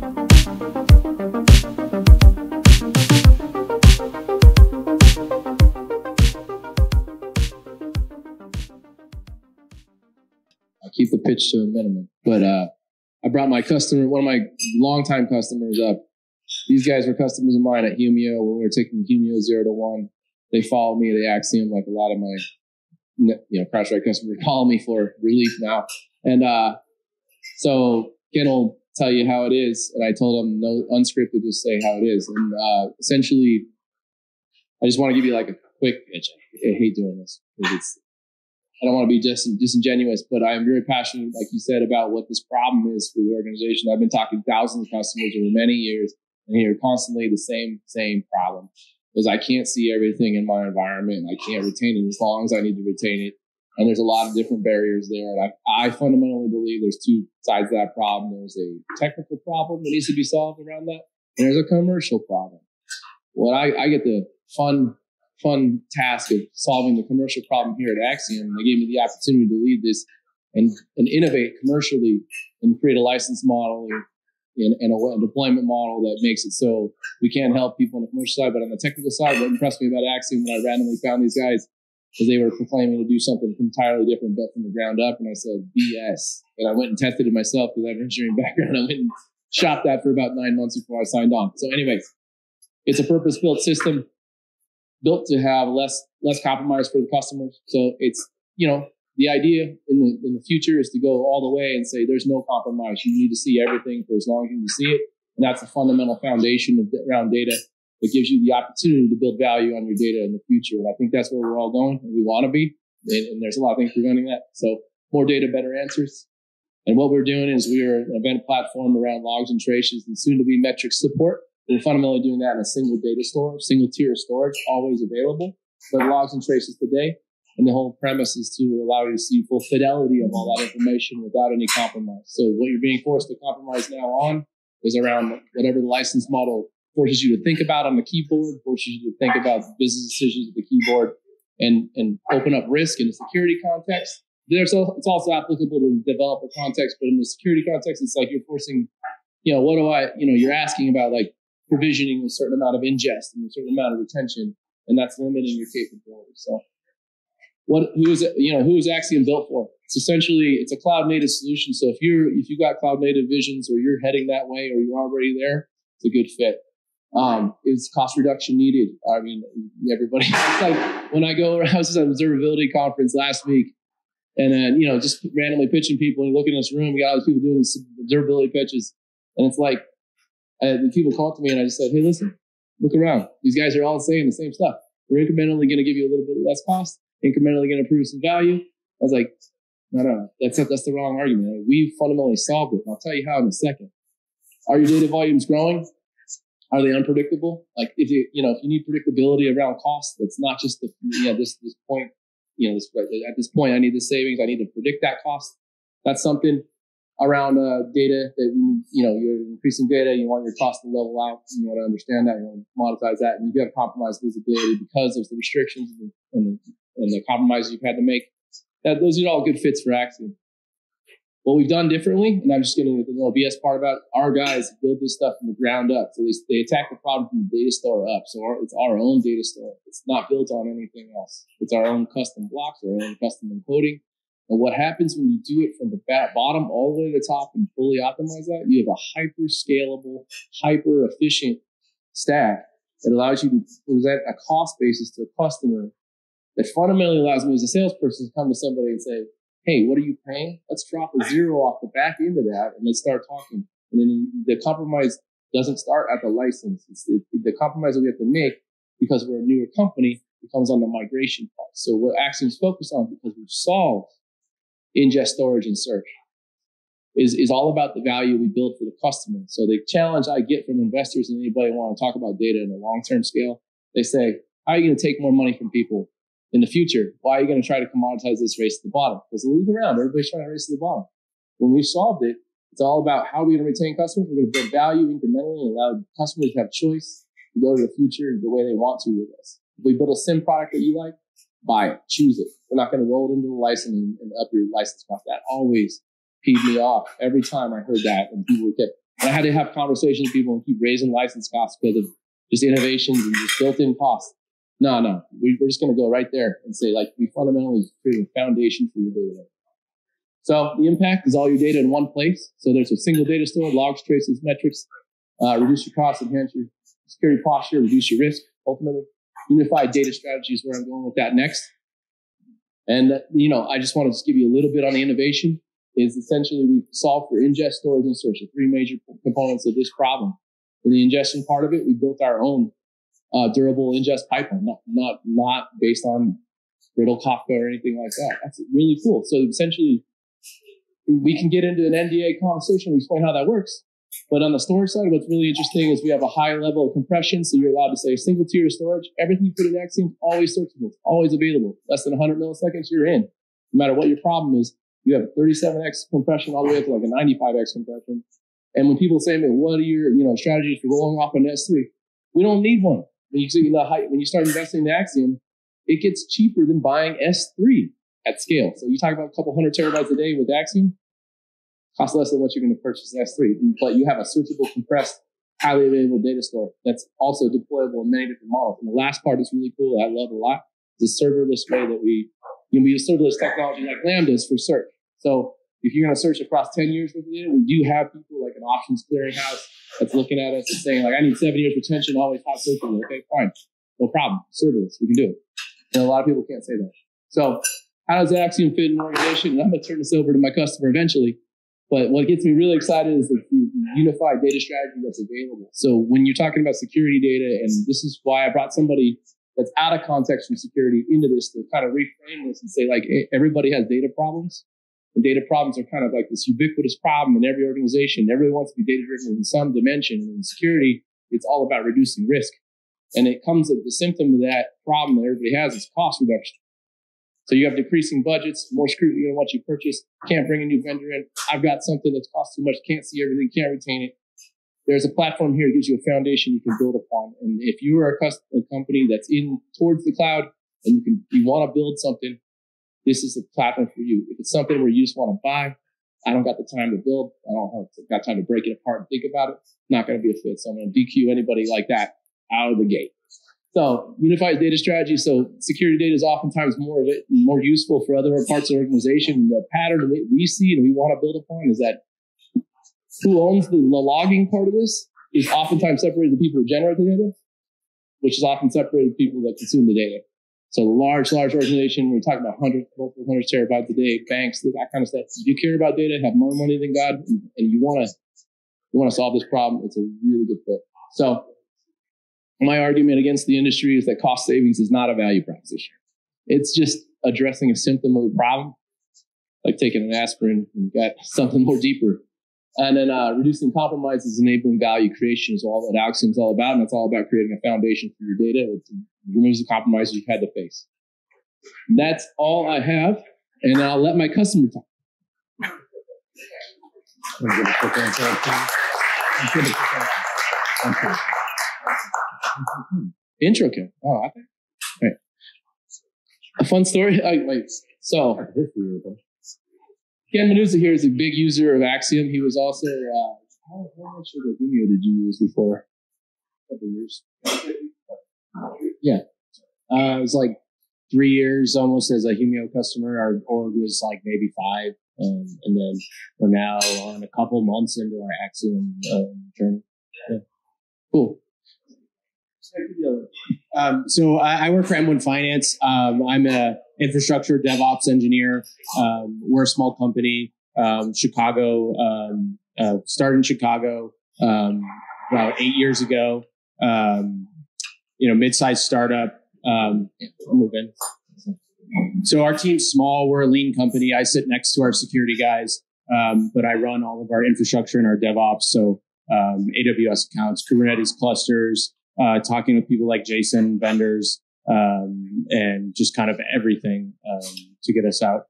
I keep the pitch to a minimum, but I brought my customer, one of my longtime customers up. These guys were customers of mine at Humio when we were taking Humio 0 to 1. They follow me, they Axiom, like a lot of my CrowdStrike customers call me for relief now. And so Ken will tell you how it is. And I told him, no, unscripted, just say how it is. And essentially, I just want to give you like a quick pitch. I hate doing this because I don't want to be disingenuous, but I'm very passionate, like you said, about what this problem is for the organization. I've been talking to thousands of customers over many years and hear constantly the same problem. Is I can't see everything in my environment and I can't retain it as long as I need to retain it. And there's a lot of different barriers there. And I fundamentally believe there's two sides to that problem. There's a technical problem that needs to be solved around that. And there's a commercial problem. Well, I get the fun task of solving the commercial problem here at Axiom. They gave me the opportunity to lead this and innovate commercially and create a license model and a deployment model that makes it so we can't help people on the commercial side, but on the technical side, what impressed me about Axiom when I randomly found these guys is they were proclaiming to do something entirely different, built from the ground up. And I said, BS. And I went and tested it myself because I have an engineering background. I went and shopped that for about 9 months before I signed on. So anyways, it's a purpose-built system built to have less compromise for the customers. So it's, the idea in the future is to go all the way and say there's no compromise. You need to see everything for as long as you need to see it. And that's the fundamental foundation around data that gives you the opportunity to build value on your data in the future. And I think that's where we're all going and we want to be. And there's a lot of things preventing that. So more data, better answers. And what we're doing is we're an event platform around logs and traces and soon to be metrics support. We're fundamentally doing that in a single data store, single tier of storage, always available. But logs and traces today. And the whole premise is to allow you to see full fidelity of all that information without any compromise. So what you're being forced to compromise now on is around whatever the license model forces you to think about on the keyboard, forces you to think about business decisions at the keyboard, and open up risk in a security context. It's also applicable to the developer context, but in the security context, it's like you're forcing, you're asking about like provisioning a certain amount of ingest and a certain amount of retention, and that's limiting your capabilities. So who is Axiom built for? It's a cloud native solution. So if you got cloud native visions or you're heading that way or you're already there, it's a good fit. Is cost reduction needed? I mean, everybody, it's like when I was at an observability conference last week and then, just randomly pitching people and you look in this room, we got all these people doing observability pitches. And it's like, the people called to me and I just said, hey, listen, look around. These guys are all saying the same stuff. We're incrementally going to give you a little bit less cost, incrementally going to improve some value. I was like, no, that's the wrong argument. We fundamentally solved it. And I'll tell you how in a second. Are your data volumes growing? Are they unpredictable? Like if you need predictability around cost, that's not just this point, at this point, I need the savings. I need to predict that cost. That's something around data that you're increasing data. You want your cost to level out. You want to understand that. You want to monetize that. And you have compromised visibility because of the restrictions and the compromises you've had to make. Those are all good fits for Axiom. What we've done differently, and I'm just getting the little BS part about our guys build this stuff from the ground up. So they attack the problem from the data store up. So it's our own data store. It's not built on anything else. It's our own custom blocks, our own custom encoding. And what happens when you do it from the bottom all the way to the top and fully optimize that, you have a hyper scalable, hyper efficient stack that allows you to present a cost basis to a customer that fundamentally allows me as a salesperson to come to somebody and say, hey, what are you paying? Let's drop a zero off the back end of that and let's start talking. And then the compromise doesn't start at the license. The compromise that we have to make because we're a newer company becomes on the migration part. So what Axiom's focused on, because we've solved ingest, storage, and search, is all about the value we build for the customer. So the challenge I get from investors and anybody who want to talk about data in a long-term scale, they say, how are you going to take more money from people in the future? Why are you going to try to commoditize this race to the bottom? Because look around, everybody's trying to race to the bottom. When we've solved it, it's all about how are we going to retain customers. We're going to build value incrementally and allow customers to have choice to go to the future the way they want to with us. If we build a SIM product that you like, buy it, choose it. We're not going to roll it into the license and up your license cost. That always peed me off every time I heard that, and people kept And I had to have conversations with people and keep raising license costs because of just innovations and just built-in costs. No, we're just going to go right there and say, like, we fundamentally create a foundation for your data. So the impact is all your data in one place. So there's a single data store, logs, traces, metrics, reduce your costs, enhance your security posture, reduce your risk, ultimately. Unified data strategy is where I'm going with that next. And, I just want to just give you a little bit on the innovation. Is essentially we've solved for ingest, storage, and search, the three major components of this problem. In the ingestion part of it, we built our own durable ingest pipeline, not based on Brittle Kafka or anything like that. That's really cool. So essentially, we can get into an NDA conversation and explain how that works. But on the storage side, what's really interesting is we have a high level of compression. So you're allowed to say a single tier of storage. Everything you put in Axiom, always searchable, always available. Less than 100 milliseconds, you're in. No matter what your problem is, you have a 37x compression all the way up to like a 95x compression. And when people say, what are your strategies for rolling off an S3? We don't need one. When you start investing in Axiom, it gets cheaper than buying S3 at scale. So you talk about a couple hundred terabytes a day with Axiom, costs less than what you're going to purchase S3. But you have a searchable, compressed, highly available data store that's also deployable in many different models. And the last part is really cool. I love a lot. The serverless way that we use serverless technology like Lambdas for search. So if you're going to search across 10 years worth of data, we do have people like an options clearinghouse that's looking at us and saying, like, I need 7 years retention, always hot searchable. Okay, fine. No problem. Serverless. We can do it. And a lot of people can't say that. So how does Axiom fit in an organization? And I'm going to turn this over to my customer eventually. But what gets me really excited is the unified data strategy that's available. So when you're talking about security data, and this is why I brought somebody that's out of context from security into this to kind of reframe this and say, like, hey, everybody has data problems. And data problems are kind of like this ubiquitous problem in every organization. Everybody wants to be data-driven in some dimension. And in security, it's all about reducing risk. And it comes at the symptom of that problem that everybody has is cost reduction. So you have decreasing budgets, more scrutiny on what you purchase, can't bring a new vendor in. I've got something that's cost too much, can't see everything, can't retain it. There's a platform here that gives you a foundation you can build upon. And if you are a company that's in towards the cloud and you want to build something, this is the platform for you. If it's something where you just want to buy, I don't got the time to build. I don't got time to break it apart and think about it. Not going to be a fit. So I'm going to DQ anybody like that out of the gate. So unified data strategy. So security data is oftentimes more useful for other parts of the organization. The pattern that we see and we want to build upon is that who owns the logging part of this is oftentimes separated the people who generate the data, which is often separated the people that consume the data. So large organization, we're talking about multiple hundreds terabytes a day, banks, that kind of stuff. If you care about data, have more money than God, and you want to solve this problem, it's a really good fit. So my argument against the industry is that cost savings is not a value proposition. It's just addressing a symptom of a problem, like taking an aspirin and got something more deeper. And then reducing compromises, enabling value creation is all that Axiom is all about. And it's all about creating a foundation for your data. It removes the compromises you've had to face. That's all I have. And I'll let my customer talk. Intro, Kim. Oh, I think. Right. A fun story. So, Ken Menuza here is a big user of Axiom. He was also, how much of the Humio did you use before? A couple of years. Yeah. It was like 3 years almost as a Humio customer. Our org was like maybe 5. And then we're now on a couple months into our Axiom journey. Yeah. Cool. So I work for M1 Finance. I'm a infrastructure DevOps engineer. We're a small company, Chicago, started in Chicago about 8 years ago. Mid-sized startup. So our team's small. We're a lean company. I sit next to our security guys, but I run all of our infrastructure and our DevOps. So AWS accounts, Kubernetes clusters, talking with people like Jason, vendors, and just kind of everything to get us out.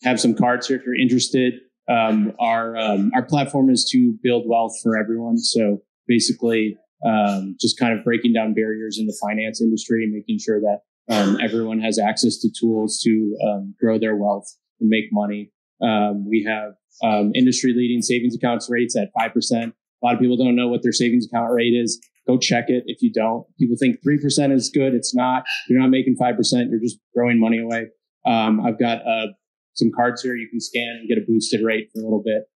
Have some cards here if you're interested. Our platform is to build wealth for everyone. So basically, just kind of breaking down barriers in the finance industry and making sure that everyone has access to tools to grow their wealth and make money. We have industry leading savings accounts rates at 5%. A lot of people don't know what their savings account rate is. Go check it if you don't. People think 3% is good. It's not. You're not making 5%. You're just throwing money away. I've got some cards here you can scan and get a boosted rate for a little bit.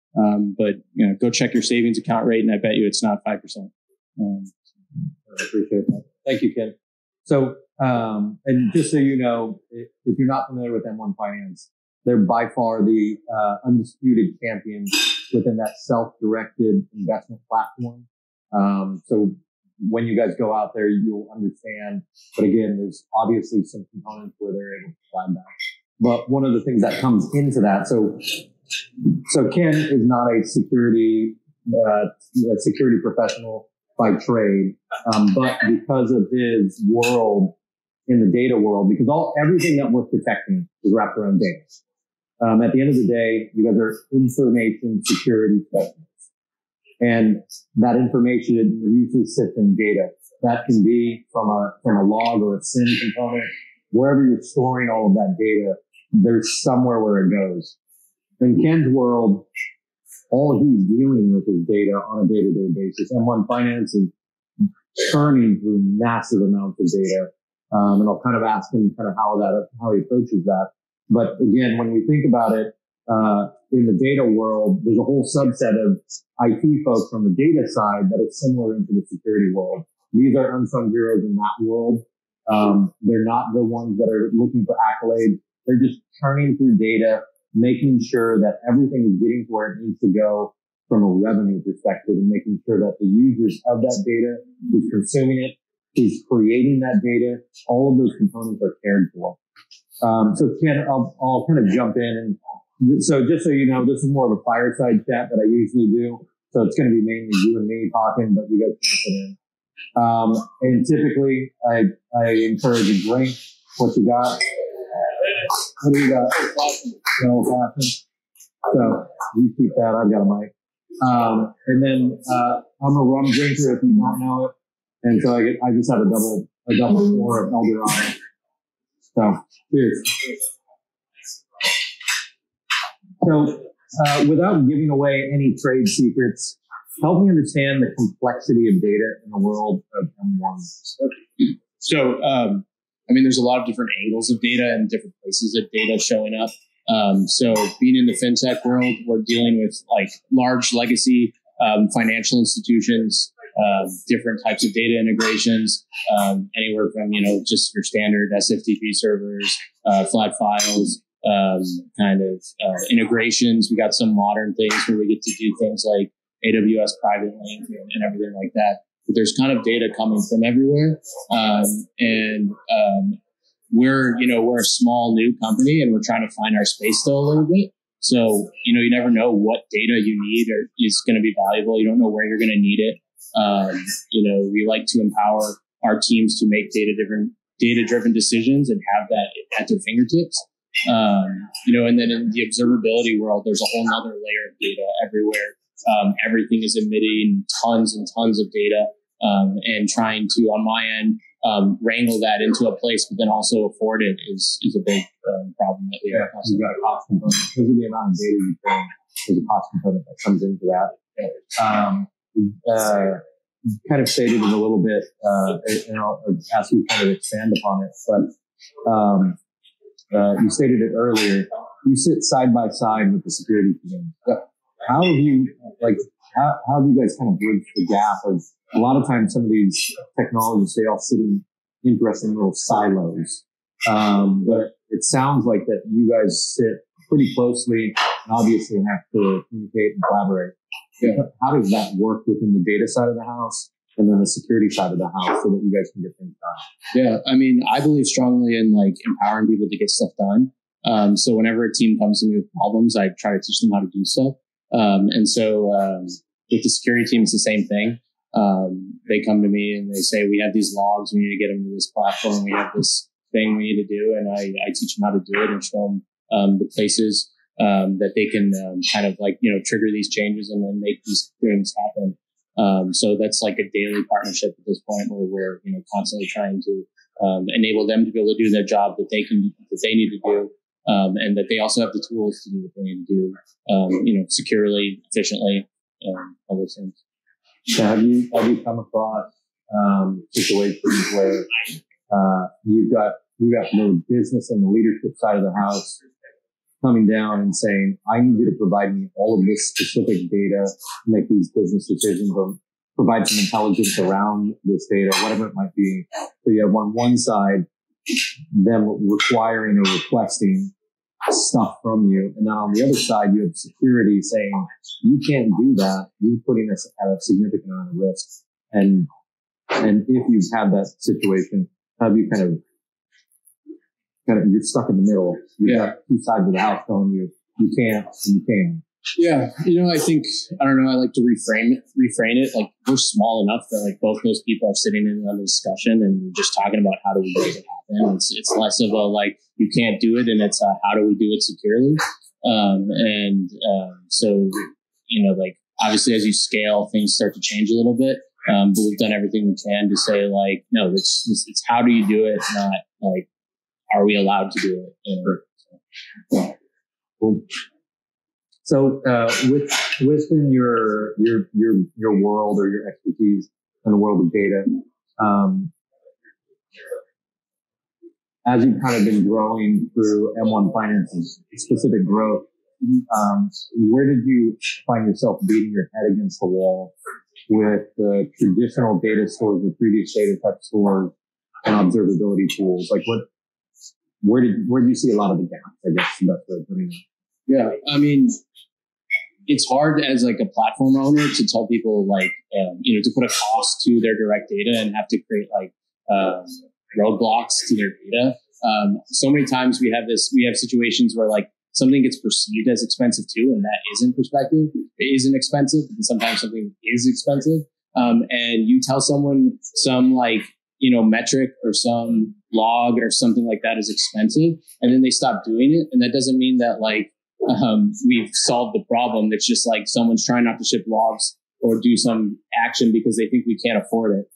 But go check your savings account rate, and I bet you it's not 5%. I appreciate that. Thank you, Ken. So, and just so you know, if you're not familiar with M1 Finance, they're by far the undisputed champion within that self-directed investment platform. So when you guys go out there, you'll understand. But again, there's obviously some components where they're able to provide that. But one of the things that comes into that, so Ken is not a security professional by trade, but because of his world in the data world, because everything that we're protecting is wrapped around data. At the end of the day, you guys are information security specialists, and that information usually sits in data. That can be from a log or a SIM component. Wherever you're storing all of that data, there's somewhere where it goes. In Ken's world, all he's dealing with is data on a day-to-day basis. M1 Finance is churning through massive amounts of data. And I'll kind of ask him kind of how he approaches that. But again, when we think about it, in the data world, there's a whole subset of IT folks on the data side that is similar into the security world. These are unsung heroes in that world. They're not the ones that are looking for accolades. They're just churning through data, making sure that everything is getting to where it needs to go from a revenue perspective, and making sure that the users of that data, who's consuming it, who's creating that data, all of those components are cared for. So Ken, I'll kind of jump in. And so just so you know, this is more of a fireside chat that I usually do. So it's going to be mainly you and me talking, but you guys can put in. And typically I encourage a drink. What you got? What do you got? So you keep that. I've got a mic. And then, I'm a rum drinker if you don't know it. And so I just had a double pour of Eldorado. So cheers. So, without giving away any trade secrets, help me understand the complexity of data in the world of M1. So, there's a lot of different angles of data and different places of data showing up. So being in the fintech world, we're dealing with like large legacy, financial institutions, different types of data integrations, anywhere from, just your standard SFTP servers, flat files, integrations. We got some modern things where we get to do things like AWS Private Link and everything like that. But there's kind of data coming from everywhere. We're a small new company and we're trying to find our space still a little bit. So, you never know what data you need or is going to be valuable. You don't know where you're going to need it. We like to empower our teams to make data-driven decisions and have that at their fingertips. And then in the observability world, there's a whole nother layer of data everywhere. Everything is emitting tons and tons of data, and trying to, on my end, wrangle that into a place, but then also afford it is a big problem that we have. You've got a cost component. Because of the amount of data you bring, there's a cost component that comes into that. Kind of stated it a little bit, and I'll ask you to kind of expand upon it, but you stated it earlier. You sit side by side with the security team. How have you guys kind of bridged the gap of a lot of times some of these technologies, they all sit in interesting little silos. But it sounds like that you guys sit pretty closely and obviously have to communicate and collaborate. Yeah. How does that work within the data side of the house and then the security side of the house so that you guys can get things done? Yeah. I believe strongly in empowering people to get stuff done. So whenever a team comes to me with problems, I try to teach them how to do stuff. With the security team, it's the same thing. They come to me and they say, we have these logs, we need to get them to this platform, we have this thing we need to do. And I teach them how to do it and show them the places that they can trigger these changes and then make these things happen. So that's like a daily partnership at this point where we're constantly trying to enable them to be able to do their job that they need to do. and that they also have the tools to do what they need to do, securely, efficiently, all those things. So have you come across situations where you've got the business and the leadership side of the house coming down and saying, I need you to provide me all of this specific data to make these business decisions, or provide some intelligence around this data, whatever it might be. So you have on one side them requiring or requesting stuff from you, and then on the other side you have security saying, you can't do that. You're putting us at a significant amount of risk. And if you've had that situation, have you kind of you're stuck in the middle. You've got two sides of the house telling you can't and you can. Yeah. I think, I don't know, I like to reframe it. Like, we're small enough that like both those people are sitting in another discussion and we're just talking about how do we make it happen. It's less of a like, you can't do it, and it's a, how do we do it securely? So, like, obviously as you scale, things start to change a little bit. But we've done everything we can to say like, no, it's how do you do it? Not like, are we allowed to do it? Cool. So, within your world or your expertise in the world of data, as you've kind of been growing through M1 Finance's specific growth, where did you find yourself beating your head against the wall with the traditional data stores, the previous data type stores, and observability tools? Like, where did you see a lot of the gaps? I guess that's what I'm putting it. Yeah, I mean, it's hard as like a platform owner to tell people like, to put a cost to their direct data and have to create like roadblocks to their data. So many times we have situations where like something gets perceived as expensive too, and that isn't perspective. It isn't expensive, and sometimes something is expensive. And you tell someone some like, metric or some log or something like that is expensive, and then they stop doing it. And that doesn't mean that like, we've solved the problem. It's just like someone's trying not to ship logs or do some action because they think we can't afford it.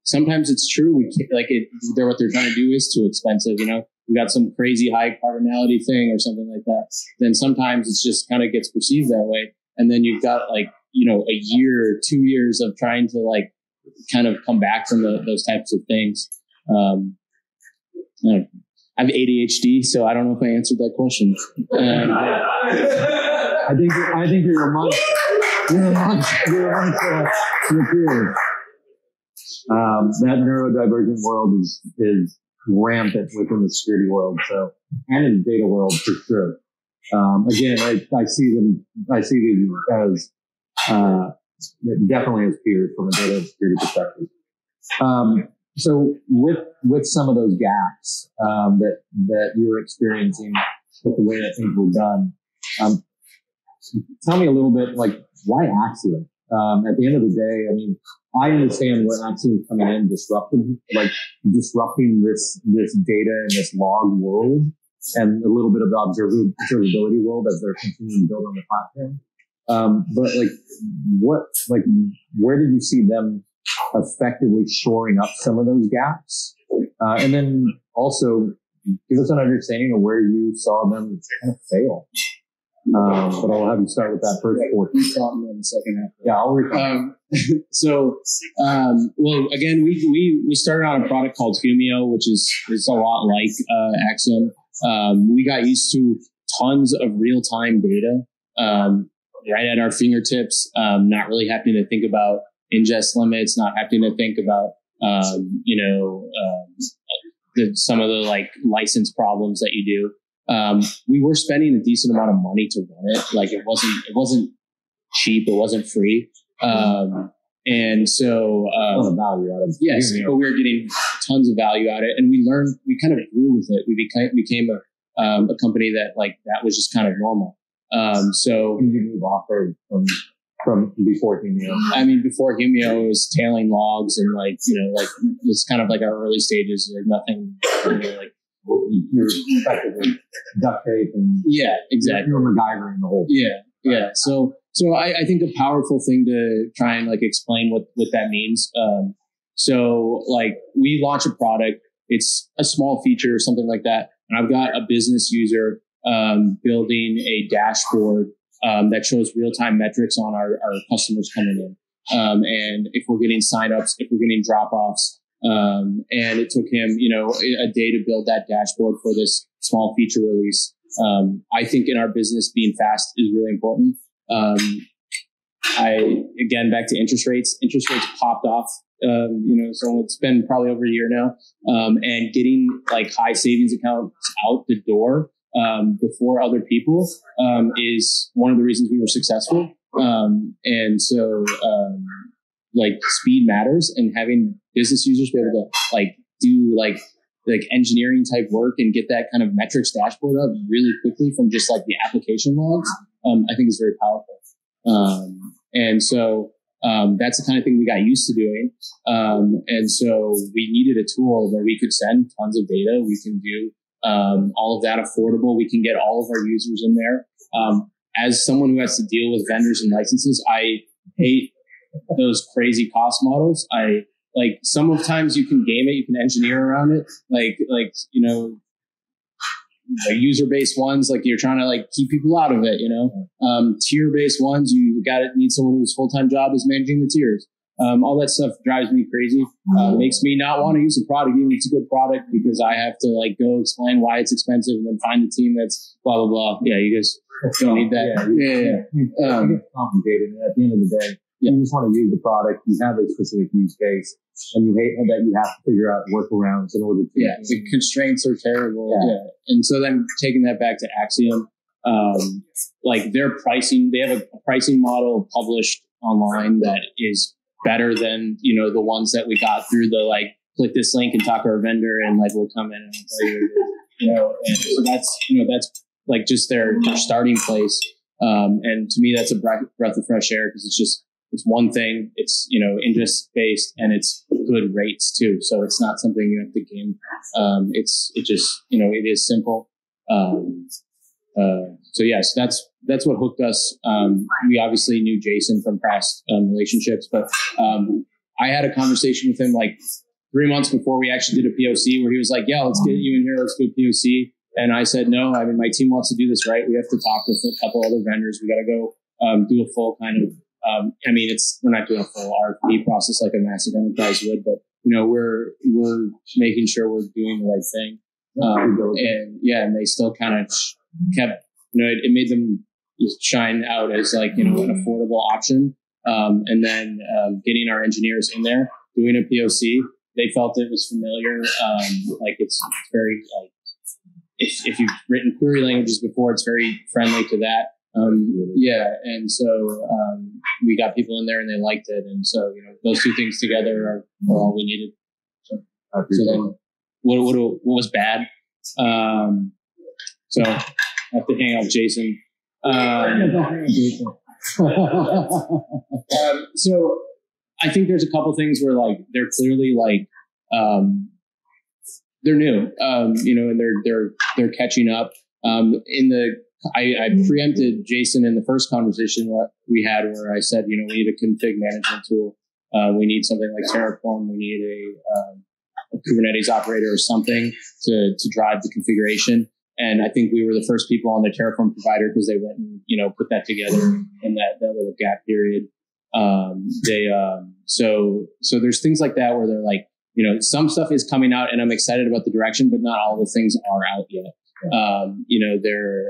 Sometimes it's true. We can't, like it, what they're trying to do is too expensive. We got some crazy high cardinality thing or something like that. Then sometimes it's just kind of gets perceived that way. And then you've got like, a year, 2 years of trying to like kind of come back from those types of things. I have ADHD, so I don't know if I answered that question. I think you're amongst your peers. That neurodivergent world is rampant within the security world, and in the data world for sure. Again, I see these as definitely as peers from a data security perspective. So with some of those gaps that you were experiencing with the way that things were done, tell me a little bit, like, why Axiom? At the end of the day, I mean, I understand where Axiom's coming in, disrupting this data and this log world, and a little bit of the observability world as they're continuing to build on the platform. But where did you see them effectively shoring up some of those gaps? And then also give us an understanding of where you saw them kind of fail. But I'll have you start with that first portion. In the second half. Yeah, I'll repeat. Well, again, we started on a product called Humio, which is a lot like Axiom. We got used to tons of real-time data right at our fingertips, not really having to think about ingest limits, not having to think about some of the like license problems that you do. We were spending a decent amount of money to run it. Like it wasn't cheap. It wasn't free. And so, value out of it. Yes, but we were getting tons of value out of it, and we kind of grew with it. We became a company that was just kind of normal. So when did you move off from before Humio? I mean, before Humio, it was tailing logs and it's kind of like our early stages. Like nothing like. You're effectively duct tape and exactly. You're MacGyvering the whole thing. Yeah. So I think a powerful thing to try and explain what that means. So we launch a product. It's a small feature or something like that. And I've got a business user building a dashboard that shows real-time metrics on our customers coming in. And if we're getting signups, if we're getting drop-offs. And it took him, a day to build that dashboard for this small feature release. I think in our business, being fast is really important. Again, back to interest rates popped off, so it's been probably over a year now. And getting like high savings accounts out the door, before other people, is one of the reasons we were successful. And so, like speed matters, and having business users be able to do engineering type work and get that kind of metrics dashboard up really quickly from just like the application logs, I think is very powerful. And so, that's the kind of thing we got used to doing. And so we needed a tool where we could send tons of data. We can do, all of that affordable. We can get all of our users in there. As someone who has to deal with vendors and licenses, I hate those crazy cost models. Sometimes you can game it, you can engineer around it. User-based ones, like you're trying to keep people out of it, tier-based ones, you need someone whose full-time job is managing the tiers. All that stuff drives me crazy. Makes me not want to use the product, even if it's a good product, because I have to go explain why it's expensive and then find the team that's blah, blah, blah. Yeah, you guys don't need that. It gets complicated. And at the end of the day, you just want to use the product. You have a specific use case, and you hate that you have to figure out workarounds in order to. Yeah, the constraints are terrible. Yeah. And so then taking that back to Axiom, their pricing, they have a pricing model published online that is better than, the ones that we got through the click this link and talk to our vendor and we'll come in and tell you, and so that's just their starting place. And to me, that's a breath of fresh air, because it's one thing, it's, interest based, and it's good rates too. So it's not something you have to game. It is simple. So yes, that's what hooked us. We obviously knew Jason from past relationships, but I had a conversation with him 3 months before we actually did a POC, where he was like, yeah, let's get you in here. Let's do a POC. And I said, no, I mean, my team wants to do this right. We have to talk with a couple other vendors. We got to go do a full kind of, we're not doing a full RFP process like a massive enterprise would, but, we're making sure we're doing the right thing. And they still kind of kept, it made them just shine out as an affordable option. And then getting our engineers in there, doing a POC, they felt it was familiar. It's very, if you've written query languages before, it's very friendly to that. And so we got people in there and they liked it. And so, those two things together are all we needed. So then what was bad? So I have to hang out with Jason. So I think there's a couple things where they're clearly they're new, and they're catching up. I preempted Jason in the first conversation we had, where I said, we need a config management tool. We need something like Terraform. We need a Kubernetes operator or something to drive the configuration. And I think we were the first people on the Terraform provider, because they went and, put that together in that little gap period. So there's things like that where they're some stuff is coming out and I'm excited about the direction, but not all the things are out yet. They're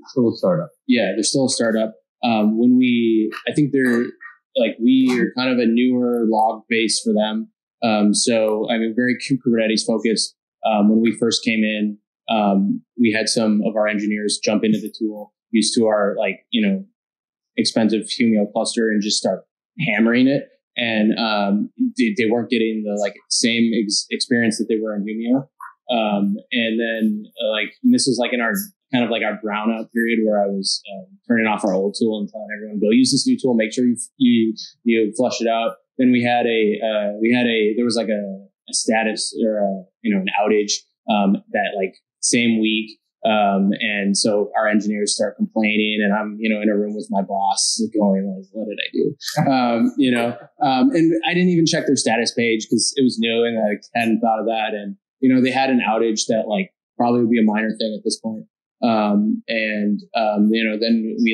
still a startup. Yeah, they're still a startup. I think they're we are kind of a newer log base for them. Very Kubernetes focused. When we first came in, we had some of our engineers jump into the tool, used to our expensive Humio cluster, and just start hammering it. And they weren't getting the same experience that they were in Humio. And then and this was in our kind of our brownout period, where I was turning off our old tool and telling everyone, go use this new tool, make sure you flush it out. Then there was a status or an outage that same week. And so our engineers start complaining, and I'm, in a room with my boss going what did I do? And I didn't even check their status page because it was new and I hadn't thought of that. And, they had an outage that probably would be a minor thing at this point. Then we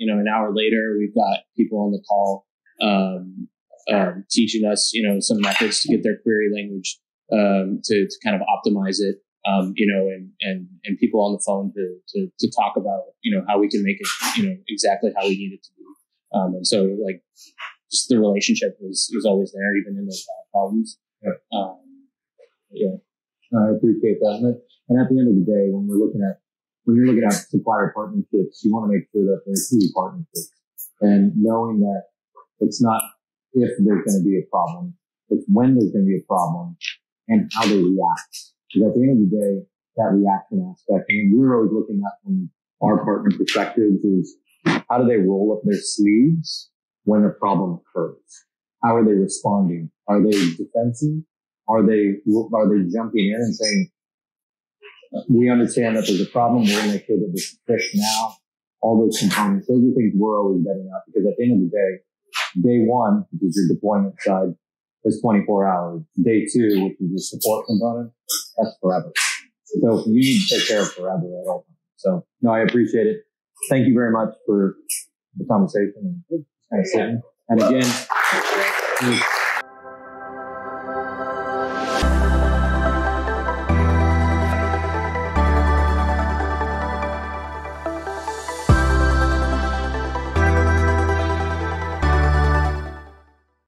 an hour later, we've got people on the call, teaching us, some methods to get their query language, to kind of optimize it, and people on the phone to talk about, how we can make it, exactly how we need it to be. And so like just the relationship was always there, even in those problems. Yeah. I appreciate that. And at the end of the day, when you're looking at supplier partnerships, you want to make sure that they're truly partnerships, and knowing that it's not if there's going to be a problem, it's when there's going to be a problem and how they react. Because at the end of the day, that reaction aspect, and we're always looking at from our partner perspectives, is how do they roll up their sleeves when a problem occurs? How are they responding? Are they defensive? Are they jumping in and saying, we understand that there's a problem, we're going to make sure that this is fixed now? All those components, those are things we're always betting out, because at the end of the day one, which is your deployment side, is 24 hours. Day two, which is your support component, that's forever. So you need to take care of forever at all times. So no, I appreciate it. Thank you very much for the conversation and kind of sitting. And again,